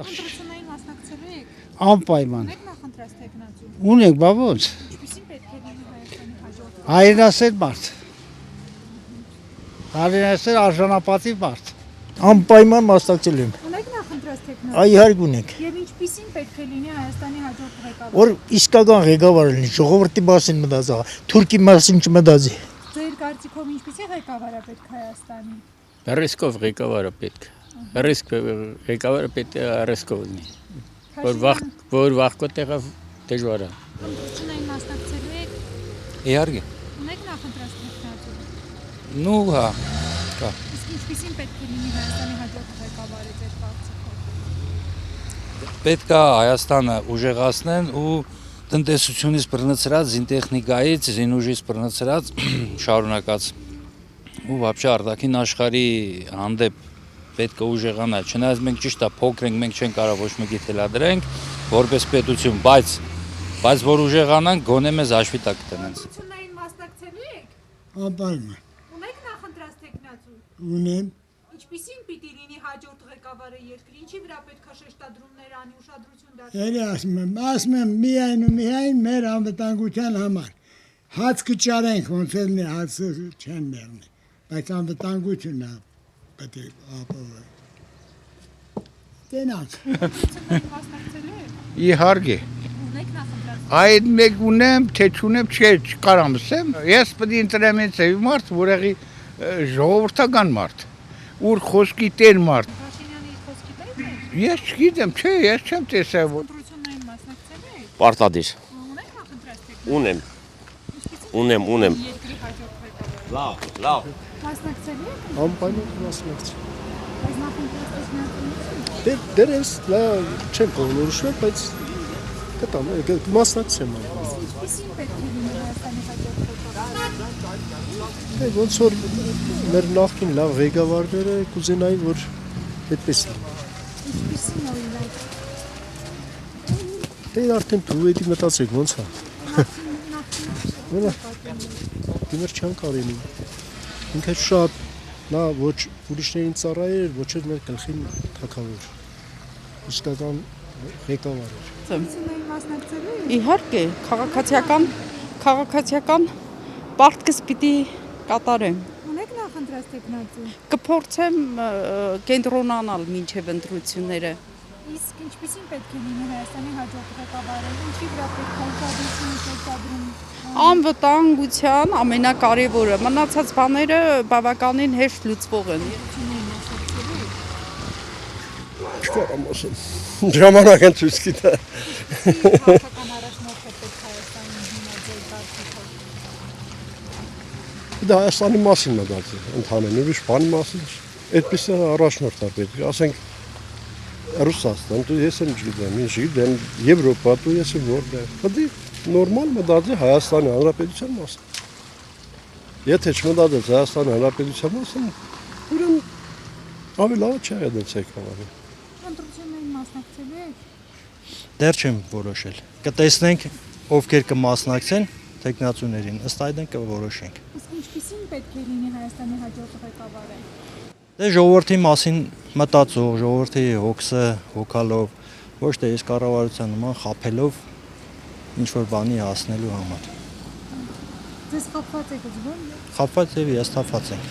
Ընտրություններին մասնակցելու եք։ Անպայման։ Ունեք նախընտրած տեխնացու։ Ունենք, բա ոնց։ Ինչպիսին պետք է լինի Հայաստանի հաջորդ։ Հայրենասեր մարդ։ Հայրենասեր արժանապատիվ մարդ։ Անպայման մասնակցել եմ։ Ունեք նախընտրած տեխնացու։ Այ իհարկե ունենք։ Եվ ինչպիսին պետք է լինի Հայաստանի հաջորդ ղեկավարը։ Որ իսկական ղեկավար լինի, ժողովրդի մասին մտածի, թուրքի մասին չմտածի։ Ձեր կարծիքով ինչպիսի ղեկավարը պետք է Հայաստանի։ Ռիսկով ղեկավարը պետք է։ Ռիսկ ղեկավարը պետք է ռիսկով լինի։ Որ վախկոտ տեղը դժվար է։ Ընտրություններին մասնակցելու եք։ Իհարկե։ Ունեք նախընտրած տեխնացու։ Ну, հա։ Իսկ ինչպիսին պետք է լինի Հայաստանի հաջորդ ղեկավարը ձեր կարծիքով։ Պետք է Հայաստանը ուժեղացնեն ու տնտեսությունից բռնցրած, զինտեխնիկայից, զինուժից բռնցրած շարունակած ու вообще արտաքին աշխարհի հանդեպ պետք է ուժեղանալ։ Չնայած մենք ճիշտ է փոքր ենք, մենք չենք կարող ոչ մեկի թելադրենք որպես պետություն, բայց որ ուժեղանանք, գոնե մեզ հաշվի տակ կտնեն։ Ընտրություններին մասնակցելու եք։ Անպայման։ Ունեք նախընտրած տեխնացու։ Ունեմ։ Ինչպիսին պիտի լինի հաջորդ ղեկավարը երկրի, ինչի վրա պետք է շեշտադրումներ անի, ուշադրություն դարձնել։ Էլի ասում եմ միայն ու միայն մեր անվտանգության համար։ Հաց կճարենք, ոնց էլ նի հացը չեն մեռնի, բայց անվտանգությունն է պետք է ապահովել։ Տենակ։ Ընտրություններին մասնակցելու եք։ Իհարկե։ Ունեք նախընտրած։ Այդ մեկ ունեմ, թե չունեմ, չկարամ ասեմ։ Ես պետք է ընտրեմ ինձ մարդ, որեղի ժողովրդական մարդ, ուր խոսքի տեր մարդ։ Փաշինյանի խոսքի տեղ եք։ Ես չգիտեմ, չէ, ես չեմ տեսել։ Ընտրություններին մասնակցելու եք։ Պարտադիր։ Ունեք նախընտրած տեխնացու։ Ունեմ։ Ունեմ։ Երկրի հաջորդ ղեկավարը։ Լավ։ Մասնակցելու եք։ Անպայման մասնակցել։ Բայց նախընտրած տեխնացու։ Դերս լա չեմ կողմնորոշվել, բայց կտամ, մասնակցեմ։ Ինչպիսին պետք է լինի Հայաստանի հաջորդ ղեկավարը։ Ոնց որ մեր նախկին լավ ղեկավարները կուզենայի, որ այդպես լինի։ Ինչպիսին օրինակ։ Դե արդեն դու էդի մտածեք ոնց է։ Դիմեր չան կարելի։ Ինքը շատ նա ոչ ուրիշներին ծառայեր, ոչ էլ մեր գլխին թակավոր։ Իսկական ղեկավար էր։ Ընտրություններին մասնակցելու եք։ Իհարկե, քաղաքացիական պարտքս պիտի կատարեմ։ Ունեք նախընտրած տեխնացու։ Կփորձեմ կենտրոնանալ մինչև ընտրությունները։ Իսկ ինչպիսին պետք է լինի Հայաստանի հաջորդ ղեկավարը։ Ինչի վրա պետք է ուշադրություն շեշտադրում։ Անվտանգության ամենակարևորը, մնացած բաները բավականին հեշտ լուծվող են։ Ընտրություններին մասնակցելու եք։ Չկարամ ասեմ։ Ժամանակ են ցույց գիտա։ Քաղաքական առաջնորդ է պետք Հայաստանին հիմա ձեր կարծիքով։ Դա Հայաստանի մասին մտածել, ընդհանրեն ուրիշ բանի մասին։ Այդպես առաջնորդ է պետք։ Ասենք Ռուսաստան, դու ես եմ չգիտեմ, Եվրոպա, դու ես եմ որտեղ։ Պետք է նորմալ մտածել Հայաստանի Հանրապետության մասին։ Եթե չմտածես Հայաստանի Հանրապետության մասին, ուրեմն ավելի լավ չէ այդպես եկավարը։ Ընտրություններին մասնակցելու եք։ Դեռ չեմ որոշել։ Կտեսնենք ովքեր կմասնակցեն տեխնացուներին, ըստ այդեն կորոշենք։ Իսկ ինչպիսին պետք է լինի Հայաստանի հաջորդ ղեկավարը։ Դե ժողովրդի մասին մտածող, ժողովրդի հոգսը հոգալով, ոչ թե ես կառավարության նման խափելով ինչ որ բանի հասնելու համար։ Ձեզ խափված եք զգում։ Խափված եւ ես թափված եմ։